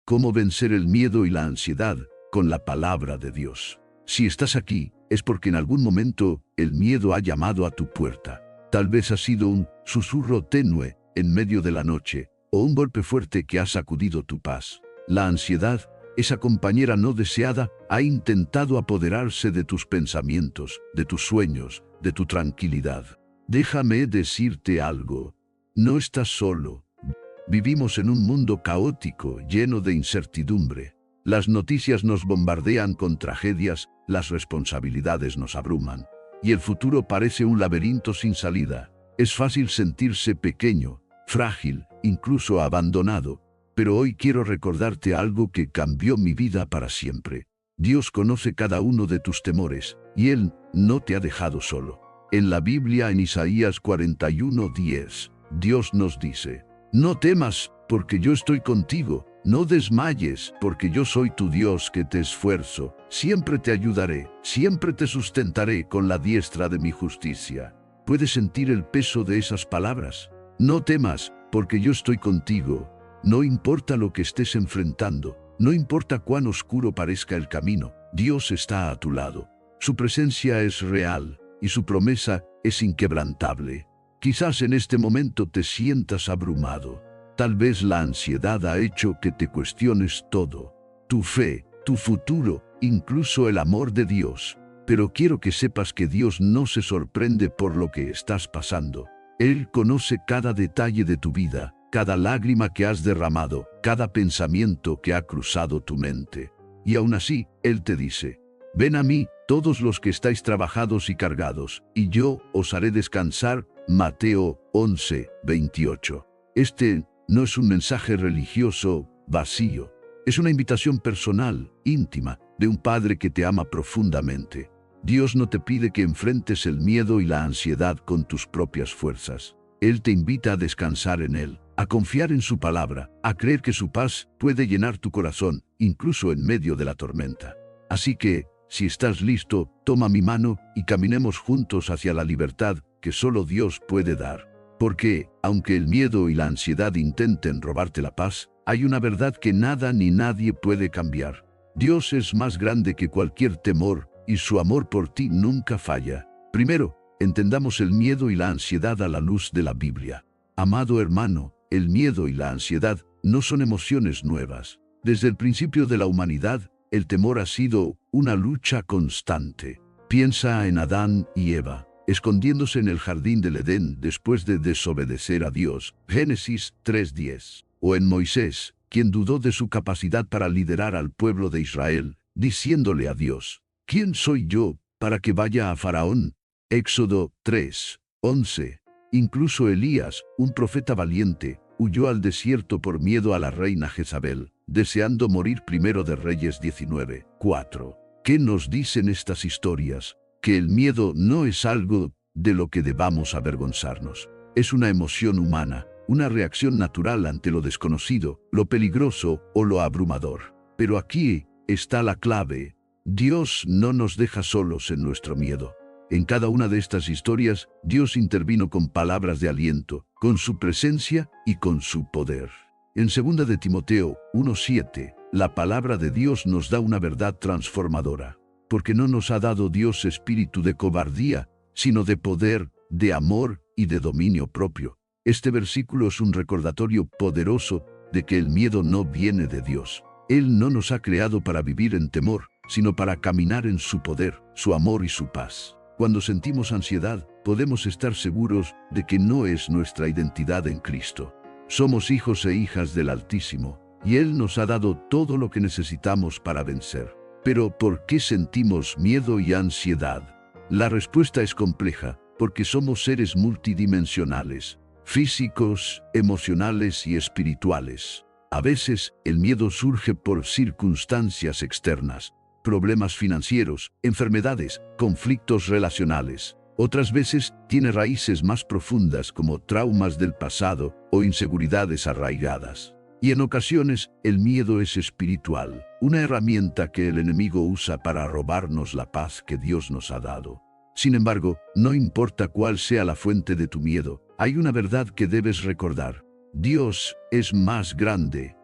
cómo vencer el miedo y la ansiedad con la palabra de Dios. Si estás aquí, es porque en algún momento el miedo ha llamado a tu puerta. Tal vez ha sido un susurro tenue en medio de la noche, o un golpe fuerte que ha sacudido tu paz. La ansiedad, esa compañera no deseada, ha intentado apoderarse de tus pensamientos, de tus sueños, de tu tranquilidad. Déjame decirte algo. No estás solo. Vivimos en un mundo caótico, lleno de incertidumbre. Las noticias nos bombardean con tragedias, las responsabilidades nos abruman, y el futuro parece un laberinto sin salida. Es fácil sentirse pequeño, frágil, incluso abandonado, pero hoy quiero recordarte algo que cambió mi vida para siempre. Dios conoce cada uno de tus temores, y Él no te ha dejado solo. En la Biblia, en Isaías 41:10, Dios nos dice: no temas, porque yo estoy contigo. No desmayes, porque yo soy tu Dios que te esfuerzo. Siempre te ayudaré, siempre te sustentaré con la diestra de mi justicia. ¿Puedes sentir el peso de esas palabras? No temas, porque yo estoy contigo. No importa lo que estés enfrentando, no importa cuán oscuro parezca el camino, Dios está a tu lado. Su presencia es real y su promesa es inquebrantable. Quizás en este momento te sientas abrumado. Tal vez la ansiedad ha hecho que te cuestiones todo, tu fe, tu futuro, incluso el amor de Dios. Pero quiero que sepas que Dios no se sorprende por lo que estás pasando. Él conoce cada detalle de tu vida, cada lágrima que has derramado, cada pensamiento que ha cruzado tu mente. Y aún así, Él te dice: ven a mí, todos los que estáis trabajados y cargados, y yo os haré descansar. Mateo 11:28. Este no es un mensaje religioso vacío. Es una invitación personal, íntima, de un Padre que te ama profundamente. Dios no te pide que enfrentes el miedo y la ansiedad con tus propias fuerzas. Él te invita a descansar en Él, a confiar en su palabra, a creer que su paz puede llenar tu corazón, incluso en medio de la tormenta. Así que, si estás listo, toma mi mano y caminemos juntos hacia la libertad que solo Dios puede dar. Porque, aunque el miedo y la ansiedad intenten robarte la paz, hay una verdad que nada ni nadie puede cambiar. Dios es más grande que cualquier temor, y su amor por ti nunca falla. Primero, entendamos el miedo y la ansiedad a la luz de la Biblia. Amado hermano, el miedo y la ansiedad no son emociones nuevas. Desde el principio de la humanidad, el temor ha sido una lucha constante. Piensa en Adán y Eva, escondiéndose en el jardín del Edén después de desobedecer a Dios, Génesis 3:10. O en Moisés, quien dudó de su capacidad para liderar al pueblo de Israel, diciéndole a Dios: ¿quién soy yo para que vaya a Faraón? Éxodo 3:11. Incluso Elías, un profeta valiente, huyó al desierto por miedo a la reina Jezabel, deseando morir. Primero de Reyes 19:4. ¿Qué nos dicen estas historias? Que el miedo no es algo de lo que debamos avergonzarnos. Es una emoción humana, una reacción natural ante lo desconocido, lo peligroso o lo abrumador. Pero aquí está la clave. Dios no nos deja solos en nuestro miedo. En cada una de estas historias, Dios intervino con palabras de aliento, con su presencia y con su poder. En 2 de Timoteo 1:7, la palabra de Dios nos da una verdad transformadora. Porque no nos ha dado Dios espíritu de cobardía, sino de poder, de amor y de dominio propio. Este versículo es un recordatorio poderoso de que el miedo no viene de Dios. Él no nos ha creado para vivir en temor, sino para caminar en su poder, su amor y su paz. Cuando sentimos ansiedad, podemos estar seguros de que no es nuestra identidad en Cristo. Somos hijos e hijas del Altísimo, y Él nos ha dado todo lo que necesitamos para vencer. Pero ¿por qué sentimos miedo y ansiedad? La respuesta es compleja, porque somos seres multidimensionales, físicos, emocionales y espirituales. A veces, el miedo surge por circunstancias externas, problemas financieros, enfermedades, conflictos relacionales. Otras veces, tiene raíces más profundas como traumas del pasado o inseguridades arraigadas. Y en ocasiones, el miedo es espiritual, una herramienta que el enemigo usa para robarnos la paz que Dios nos ha dado. Sin embargo, no importa cuál sea la fuente de tu miedo, hay una verdad que debes recordar. Dios es más grande.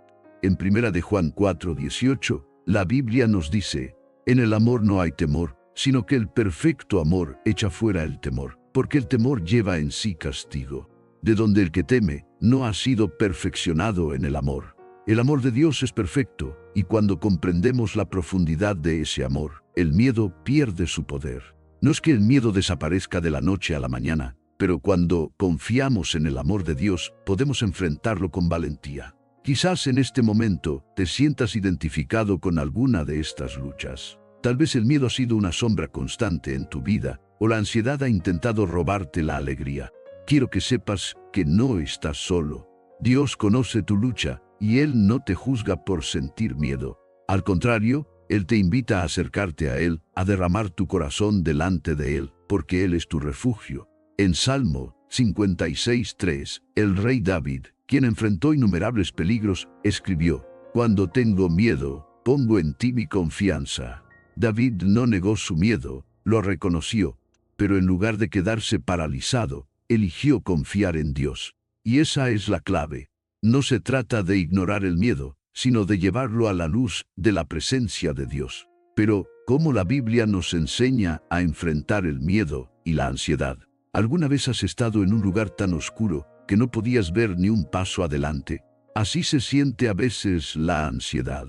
En 1 de Juan 4:18, la Biblia nos dice, en el amor no hay temor, sino que el perfecto amor echa fuera el temor, porque el temor lleva en sí castigo, de donde el que teme no ha sido perfeccionado en el amor. El amor de Dios es perfecto, y cuando comprendemos la profundidad de ese amor, el miedo pierde su poder. No es que el miedo desaparezca de la noche a la mañana, pero cuando confiamos en el amor de Dios, podemos enfrentarlo con valentía. Quizás en este momento te sientas identificado con alguna de estas luchas. Tal vez el miedo ha sido una sombra constante en tu vida, o la ansiedad ha intentado robarte la alegría. Quiero que sepas que no estás solo. Dios conoce tu lucha, y Él no te juzga por sentir miedo. Al contrario, Él te invita a acercarte a Él, a derramar tu corazón delante de Él, porque Él es tu refugio. En Salmo 56:3, el rey David, quien enfrentó innumerables peligros, escribió, «Cuando tengo miedo, pongo en ti mi confianza». David no negó su miedo, lo reconoció, pero en lugar de quedarse paralizado, eligió confiar en Dios. Y esa es la clave. No se trata de ignorar el miedo, sino de llevarlo a la luz de la presencia de Dios. Pero, ¿cómo la Biblia nos enseña a enfrentar el miedo y la ansiedad? ¿Alguna vez has estado en un lugar tan oscuro que no podías ver ni un paso adelante? Así se siente a veces la ansiedad,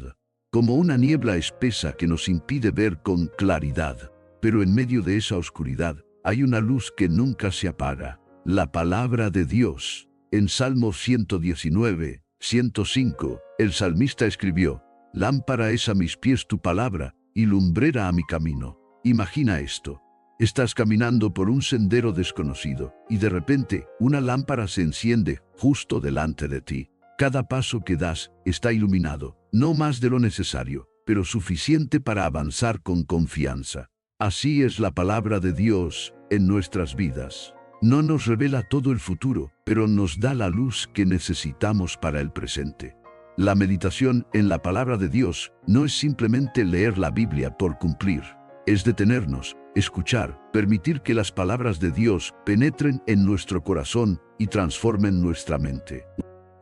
como una niebla espesa que nos impide ver con claridad. Pero en medio de esa oscuridad hay una luz que nunca se apaga, la palabra de Dios. En Salmo 119:105, el salmista escribió, «Lámpara es a mis pies tu palabra, y lumbrera a mi camino». Imagina esto. Estás caminando por un sendero desconocido, y de repente, una lámpara se enciende justo delante de ti. Cada paso que das está iluminado, no más de lo necesario, pero suficiente para avanzar con confianza. Así es la palabra de Dios en nuestras vidas. No nos revela todo el futuro, pero nos da la luz que necesitamos para el presente. La meditación en la palabra de Dios no es simplemente leer la Biblia por cumplir. Es detenernos, escuchar, permitir que las palabras de Dios penetren en nuestro corazón y transformen nuestra mente.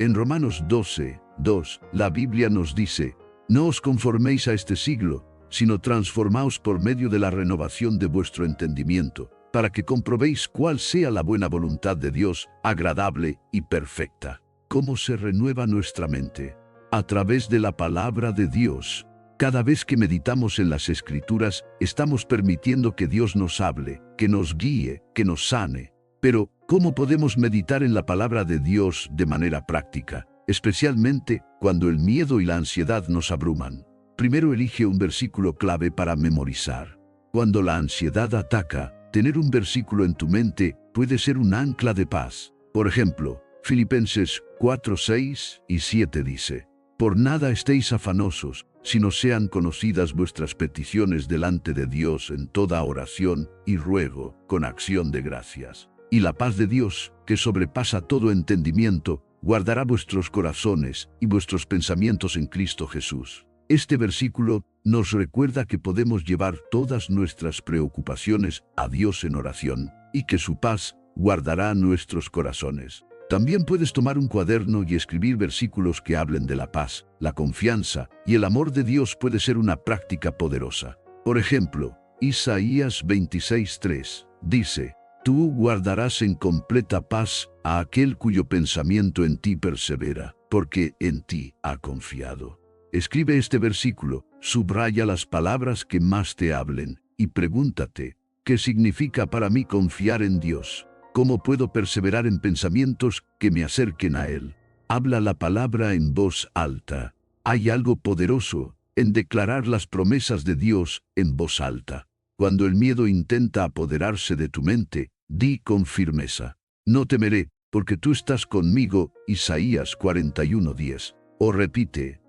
En Romanos 12:2, la Biblia nos dice, «No os conforméis a este siglo, sino transformaos por medio de la renovación de vuestro entendimiento, para que comprobéis cuál sea la buena voluntad de Dios, agradable y perfecta». ¿Cómo se renueva nuestra mente? A través de la palabra de Dios. Cada vez que meditamos en las Escrituras, estamos permitiendo que Dios nos hable, que nos guíe, que nos sane. Pero, ¿cómo podemos meditar en la palabra de Dios de manera práctica, especialmente cuando el miedo y la ansiedad nos abruman? Primero elige un versículo clave para memorizar. Cuando la ansiedad ataca, tener un versículo en tu mente puede ser un ancla de paz. Por ejemplo, Filipenses 4:6-7 dice, «Por nada estéis afanosos, sino sean conocidas vuestras peticiones delante de Dios en toda oración y ruego, con acción de gracias. Y la paz de Dios, que sobrepasa todo entendimiento, guardará vuestros corazones y vuestros pensamientos en Cristo Jesús». Este versículo nos recuerda que podemos llevar todas nuestras preocupaciones a Dios en oración, y que su paz guardará nuestros corazones. También puedes tomar un cuaderno y escribir versículos que hablen de la paz, la confianza y el amor de Dios puede ser una práctica poderosa. Por ejemplo, Isaías 26:3 dice, «Tú guardarás en completa paz a aquel cuyo pensamiento en ti persevera, porque en ti ha confiado». Escribe este versículo, subraya las palabras que más te hablen y pregúntate, ¿qué significa para mí confiar en Dios? ¿Cómo puedo perseverar en pensamientos que me acerquen a Él? Habla la palabra en voz alta. Hay algo poderoso en declarar las promesas de Dios en voz alta. Cuando el miedo intenta apoderarse de tu mente, di con firmeza, «No temeré, porque tú estás conmigo», Isaías 41:10. O repite,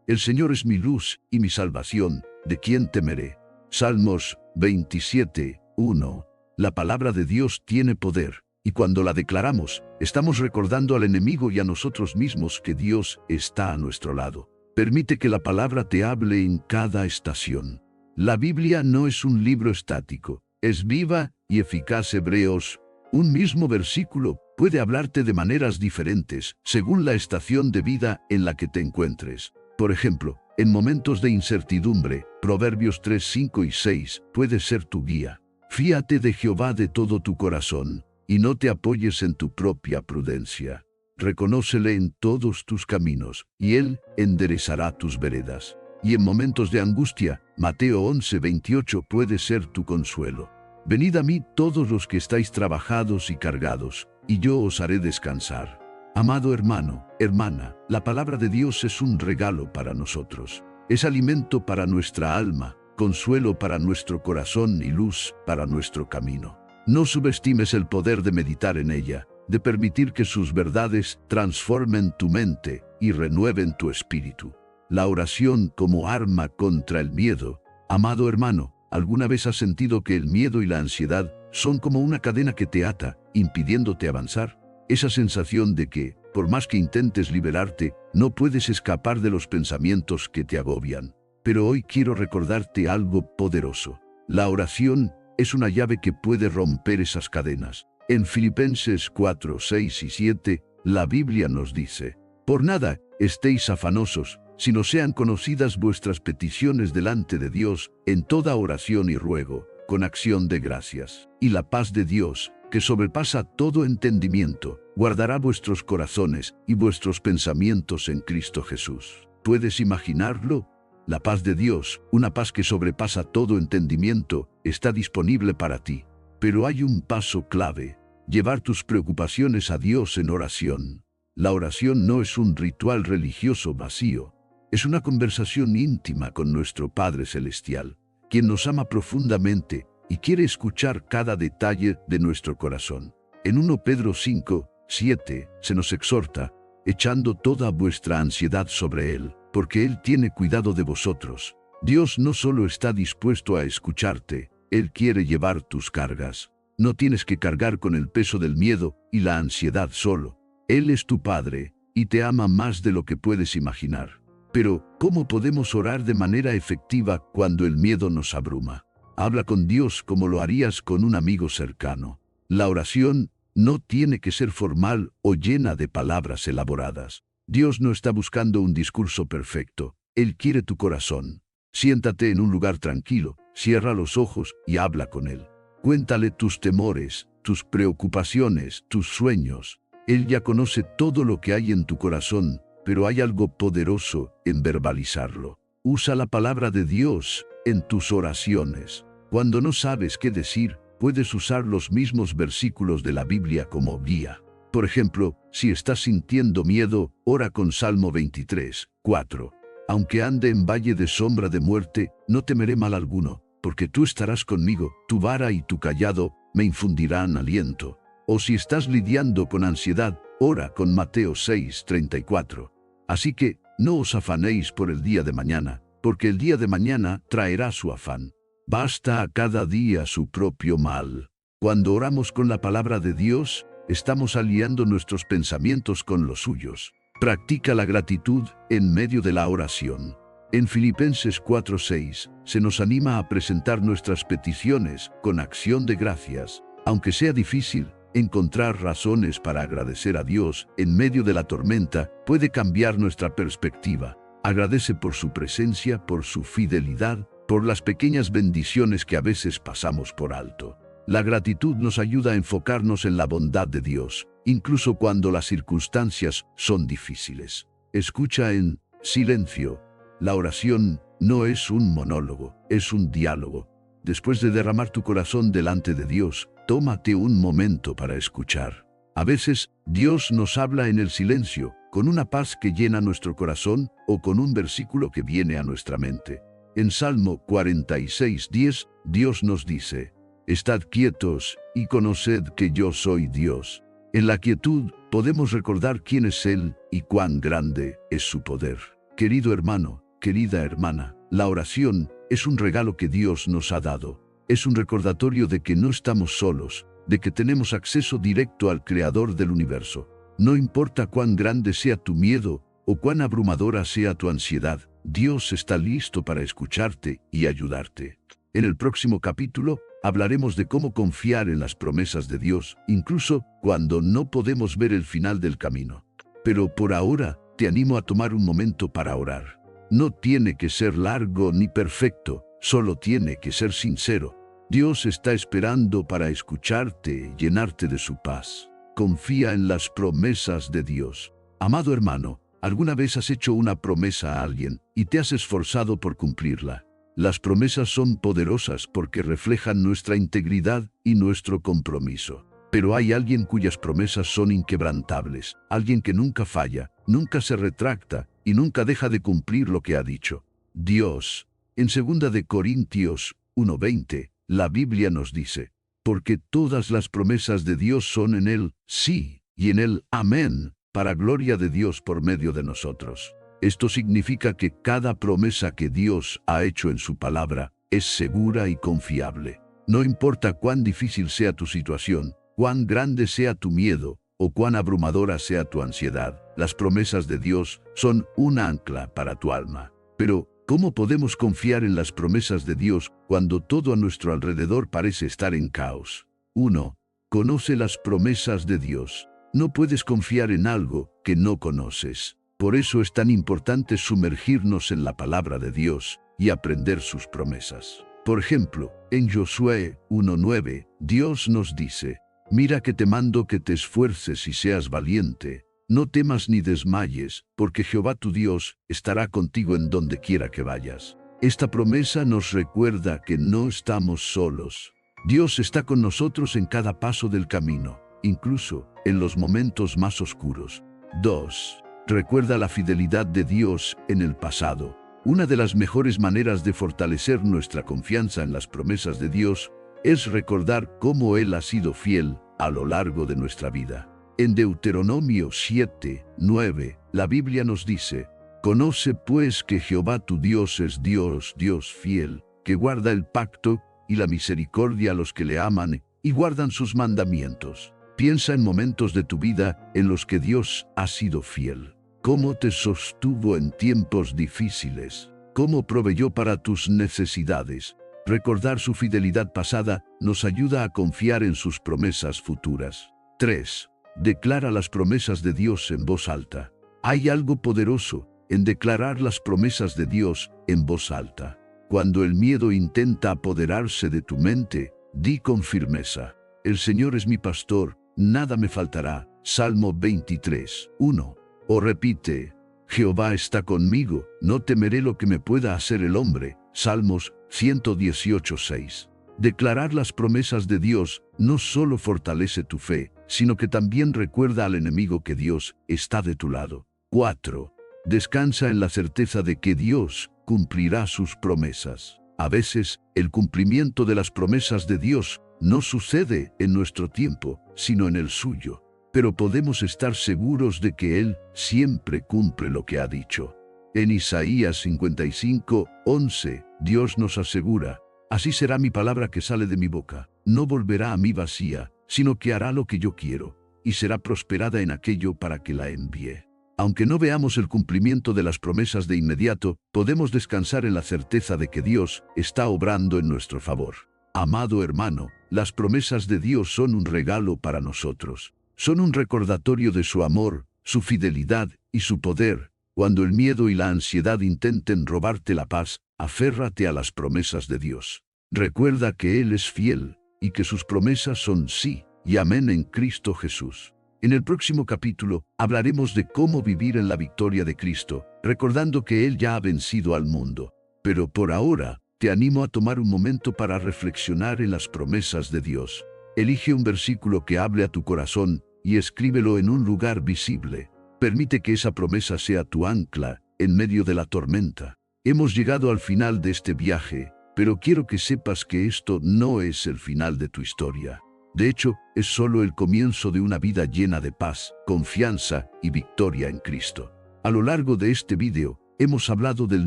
«El Señor es mi luz y mi salvación, ¿de quién temeré?». Salmos 27:1. La palabra de Dios tiene poder, y cuando la declaramos, estamos recordando al enemigo y a nosotros mismos que Dios está a nuestro lado. Permite que la palabra te hable en cada estación. La Biblia no es un libro estático, es viva y eficaz. Hebreos, un mismo versículo puede hablarte de maneras diferentes según la estación de vida en la que te encuentres. Por ejemplo, en momentos de incertidumbre, Proverbios 3, 5 y 6 puede ser tu guía. Fíate de Jehová de todo tu corazón, y no te apoyes en tu propia prudencia. Reconócele en todos tus caminos, y Él enderezará tus veredas. Y en momentos de angustia, Mateo 11, 28 puede ser tu consuelo. Venid a mí todos los que estáis trabajados y cargados, y yo os haré descansar. Amado hermano, hermana, la palabra de Dios es un regalo para nosotros. Es alimento para nuestra alma, consuelo para nuestro corazón y luz para nuestro camino. No subestimes el poder de meditar en ella, de permitir que sus verdades transformen tu mente y renueven tu espíritu. La oración como arma contra el miedo. Amado hermano, ¿alguna vez has sentido que el miedo y la ansiedad son como una cadena que te ata, impidiéndote avanzar? Esa sensación de que, por más que intentes liberarte, no puedes escapar de los pensamientos que te agobian. Pero hoy quiero recordarte algo poderoso. La oración es una llave que puede romper esas cadenas. En Filipenses 4, 6 y 7, la Biblia nos dice: por nada estéis afanosos, sino sean conocidas vuestras peticiones delante de Dios, en toda oración y ruego, con acción de gracias. Y la paz de Dios, que sobrepasa todo entendimiento, guardará vuestros corazones y vuestros pensamientos en Cristo Jesús. ¿Puedes imaginarlo? La paz de Dios, una paz que sobrepasa todo entendimiento, está disponible para ti. Pero hay un paso clave: llevar tus preocupaciones a Dios en oración. La oración no es un ritual religioso vacío. Es una conversación íntima con nuestro Padre Celestial, quien nos ama profundamente y quiere escuchar cada detalle de nuestro corazón. En 1 Pedro 5, 7 se nos exhorta: echando toda vuestra ansiedad sobre Él, porque Él tiene cuidado de vosotros. Dios no solo está dispuesto a escucharte, Él quiere llevar tus cargas. No tienes que cargar con el peso del miedo y la ansiedad solo. Él es tu Padre y te ama más de lo que puedes imaginar. Pero, ¿cómo podemos orar de manera efectiva cuando el miedo nos abruma? Habla con Dios como lo harías con un amigo cercano. La oración no tiene que ser formal o llena de palabras elaboradas. Dios no está buscando un discurso perfecto. Él quiere tu corazón. Siéntate en un lugar tranquilo, cierra los ojos y habla con Él. Cuéntale tus temores, tus preocupaciones, tus sueños. Él ya conoce todo lo que hay en tu corazón, pero hay algo poderoso en verbalizarlo. Usa la palabra de Dios en tus oraciones. Cuando no sabes qué decir, puedes usar los mismos versículos de la Biblia como guía. Por ejemplo, si estás sintiendo miedo, ora con Salmo 23, 4. Aunque ande en valle de sombra de muerte, no temeré mal alguno, porque tú estarás conmigo, tu vara y tu cayado me infundirán aliento. O si estás lidiando con ansiedad, ora con Mateo 6, 34. Así que, no os afanéis por el día de mañana, porque el día de mañana traerá su afán. Basta a cada día su propio mal. Cuando oramos con la palabra de Dios, estamos aliando nuestros pensamientos con los suyos. Practica la gratitud en medio de la oración. En Filipenses 4:6 se nos anima a presentar nuestras peticiones con acción de gracias. Aunque sea difícil, encontrar razones para agradecer a Dios en medio de la tormenta puede cambiar nuestra perspectiva. Agradece por su presencia, por su fidelidad, por las pequeñas bendiciones que a veces pasamos por alto. La gratitud nos ayuda a enfocarnos en la bondad de Dios, incluso cuando las circunstancias son difíciles. Escucha en silencio. La oración no es un monólogo, es un diálogo. Después de derramar tu corazón delante de Dios, tómate un momento para escuchar. A veces, Dios nos habla en el silencio, con una paz que llena nuestro corazón o con un versículo que viene a nuestra mente. En Salmo 46:10, Dios nos dice: estad quietos y conoced que yo soy Dios. En la quietud podemos recordar quién es Él y cuán grande es su poder. Querido hermano, querida hermana, la oración es un regalo que Dios nos ha dado. Es un recordatorio de que no estamos solos, de que tenemos acceso directo al Creador del universo. No importa cuán grande sea tu miedo o cuán abrumadora sea tu ansiedad, Dios está listo para escucharte y ayudarte. En el próximo capítulo, hablaremos de cómo confiar en las promesas de Dios, incluso cuando no podemos ver el final del camino. Pero por ahora, te animo a tomar un momento para orar. No tiene que ser largo ni perfecto, solo tiene que ser sincero. Dios está esperando para escucharte y llenarte de su paz. Confía en las promesas de Dios. Amado hermano, ¿alguna vez has hecho una promesa a alguien y te has esforzado por cumplirla? Las promesas son poderosas porque reflejan nuestra integridad y nuestro compromiso. Pero hay alguien cuyas promesas son inquebrantables, alguien que nunca falla, nunca se retracta y nunca deja de cumplir lo que ha dicho. Dios. En 2 de Corintios 1:20, la Biblia nos dice, porque todas las promesas de Dios son en Él, sí, y en Él, amén, para gloria de Dios por medio de nosotros. Esto significa que cada promesa que Dios ha hecho en su palabra es segura y confiable. No importa cuán difícil sea tu situación, cuán grande sea tu miedo o cuán abrumadora sea tu ansiedad, las promesas de Dios son un ancla para tu alma. Pero, ¿cómo podemos confiar en las promesas de Dios cuando todo a nuestro alrededor parece estar en caos? 1. Conoce las promesas de Dios. No puedes confiar en algo que no conoces. Por eso es tan importante sumergirnos en la palabra de Dios y aprender sus promesas. Por ejemplo, en Josué 1:9, Dios nos dice, mira que te mando que te esfuerces y seas valiente. No temas ni desmayes, porque Jehová tu Dios estará contigo en donde quiera que vayas. Esta promesa nos recuerda que no estamos solos. Dios está con nosotros en cada paso del camino, incluso en los momentos más oscuros. 2. Recuerda la fidelidad de Dios en el pasado. Una de las mejores maneras de fortalecer nuestra confianza en las promesas de Dios es recordar cómo Él ha sido fiel a lo largo de nuestra vida. En Deuteronomio 7:9, la Biblia nos dice, conoce pues que Jehová tu Dios es Dios, Dios fiel, que guarda el pacto y la misericordia a los que le aman y guardan sus mandamientos. Piensa en momentos de tu vida en los que Dios ha sido fiel. ¿Cómo te sostuvo en tiempos difíciles? ¿Cómo proveyó para tus necesidades? Recordar su fidelidad pasada nos ayuda a confiar en sus promesas futuras. 3. Declara las promesas de Dios en voz alta. Hay algo poderoso en declarar las promesas de Dios en voz alta. Cuando el miedo intenta apoderarse de tu mente, di con firmeza, el Señor es mi pastor, nada me faltará. Salmo 23:1. O repite, Jehová está conmigo, no temeré lo que me pueda hacer el hombre. Salmos 118:6. Declarar las promesas de Dios no solo fortalece tu fe, sino que también recuerda al enemigo que Dios está de tu lado. 4. Descansa en la certeza de que Dios cumplirá sus promesas. A veces, el cumplimiento de las promesas de Dios no sucede en nuestro tiempo, sino en el suyo. Pero podemos estar seguros de que Él siempre cumple lo que ha dicho. En Isaías 55:11, Dios nos asegura, así será mi palabra que sale de mi boca, no volverá a mí vacía, sino que hará lo que yo quiero, y será prosperada en aquello para que la envíe. Aunque no veamos el cumplimiento de las promesas de inmediato, podemos descansar en la certeza de que Dios está obrando en nuestro favor. Amado hermano, las promesas de Dios son un regalo para nosotros. Son un recordatorio de su amor, su fidelidad y su poder. Cuando el miedo y la ansiedad intenten robarte la paz, aférrate a las promesas de Dios. Recuerda que Él es fiel y que sus promesas son sí y amén en Cristo Jesús. En el próximo capítulo hablaremos de cómo vivir en la victoria de Cristo, recordando que Él ya ha vencido al mundo. Pero por ahora, te animo a tomar un momento para reflexionar en las promesas de Dios. Elige un versículo que hable a tu corazón y escríbelo en un lugar visible. Permite que esa promesa sea tu ancla en medio de la tormenta. Hemos llegado al final de este viaje, pero quiero que sepas que esto no es el final de tu historia. De hecho, es solo el comienzo de una vida llena de paz, confianza y victoria en Cristo. A lo largo de este video, hemos hablado del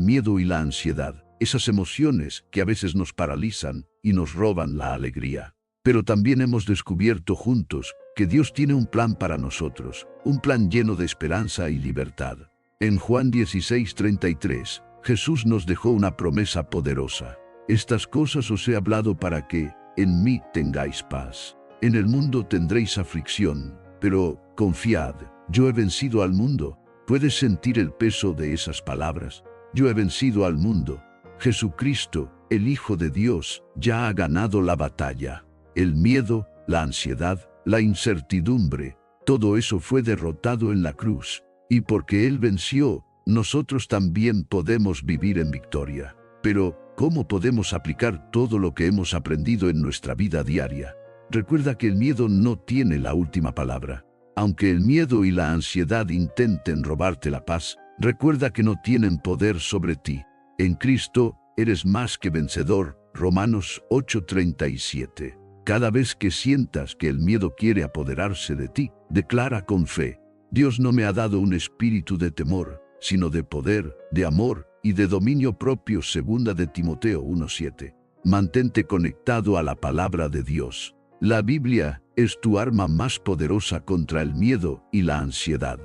miedo y la ansiedad, esas emociones que a veces nos paralizan y nos roban la alegría. Pero también hemos descubierto juntos que Dios tiene un plan para nosotros, un plan lleno de esperanza y libertad. En Juan 16:33, Jesús nos dejó una promesa poderosa. Estas cosas os he hablado para que, en mí tengáis paz. En el mundo tendréis aflicción, pero confiad, yo he vencido al mundo. ¿Puedes sentir el peso de esas palabras? Yo he vencido al mundo. Jesucristo, el Hijo de Dios, ya ha ganado la batalla. El miedo, la ansiedad, la incertidumbre, todo eso fue derrotado en la cruz. Y porque Él venció, nosotros también podemos vivir en victoria. Pero, ¿cómo podemos aplicar todo lo que hemos aprendido en nuestra vida diaria? Recuerda que el miedo no tiene la última palabra. Aunque el miedo y la ansiedad intenten robarte la paz, recuerda que no tienen poder sobre ti. En Cristo, eres más que vencedor. Romanos 8:37. Cada vez que sientas que el miedo quiere apoderarse de ti, declara con fe: Dios no me ha dado un espíritu de temor, sino de poder, de amor y de dominio propio. Segunda de Timoteo 1:7. Mantente conectado a la palabra de Dios. La Biblia es tu arma más poderosa contra el miedo y la ansiedad.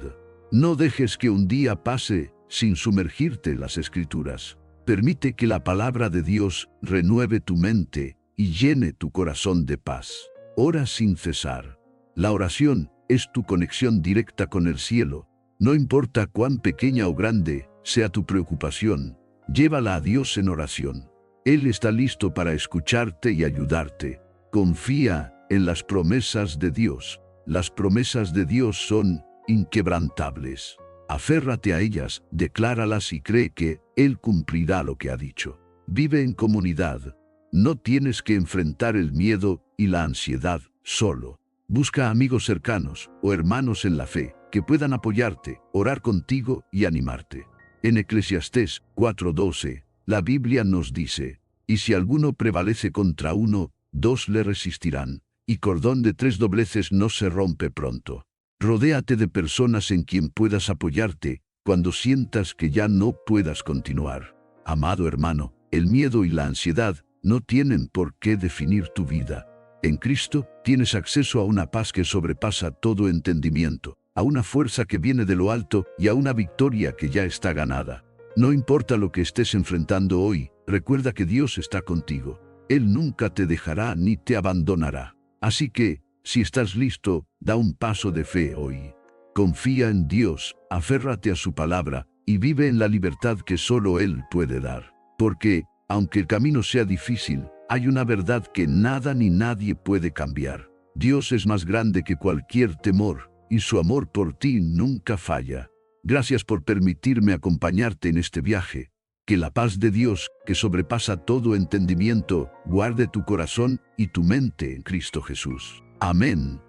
No dejes que un día pase sin sumergirte en las Escrituras. Permite que la palabra de Dios renueve tu mente y llene tu corazón de paz. Ora sin cesar. La oración es tu conexión directa con el cielo. No importa cuán pequeña o grande sea tu preocupación, llévala a Dios en oración. Él está listo para escucharte y ayudarte. Confía en las promesas de Dios. Las promesas de Dios son inquebrantables. Aférrate a ellas, decláralas y cree que Él cumplirá lo que ha dicho. Vive en comunidad. No tienes que enfrentar el miedo y la ansiedad solo. Busca amigos cercanos o hermanos en la fe que puedan apoyarte, orar contigo y animarte. En Eclesiastés 4:12, la Biblia nos dice: y si alguno prevalece contra uno, dos le resistirán, y cordón de 3 dobleces no se rompe pronto. Rodéate de personas en quien puedas apoyarte cuando sientas que ya no puedas continuar. Amado hermano, el miedo y la ansiedad no tienen por qué definir tu vida. En Cristo tienes acceso a una paz que sobrepasa todo entendimiento, a una fuerza que viene de lo alto y a una victoria que ya está ganada. No importa lo que estés enfrentando hoy, recuerda que Dios está contigo. Él nunca te dejará ni te abandonará. Así que, si estás listo, da un paso de fe hoy. Confía en Dios, aférrate a su palabra y vive en la libertad que solo Él puede dar. Porque, aunque el camino sea difícil, hay una verdad que nada ni nadie puede cambiar. Dios es más grande que cualquier temor, y su amor por ti nunca falla. Gracias por permitirme acompañarte en este viaje. Que la paz de Dios, que sobrepasa todo entendimiento, guarde tu corazón y tu mente en Cristo Jesús. Amén.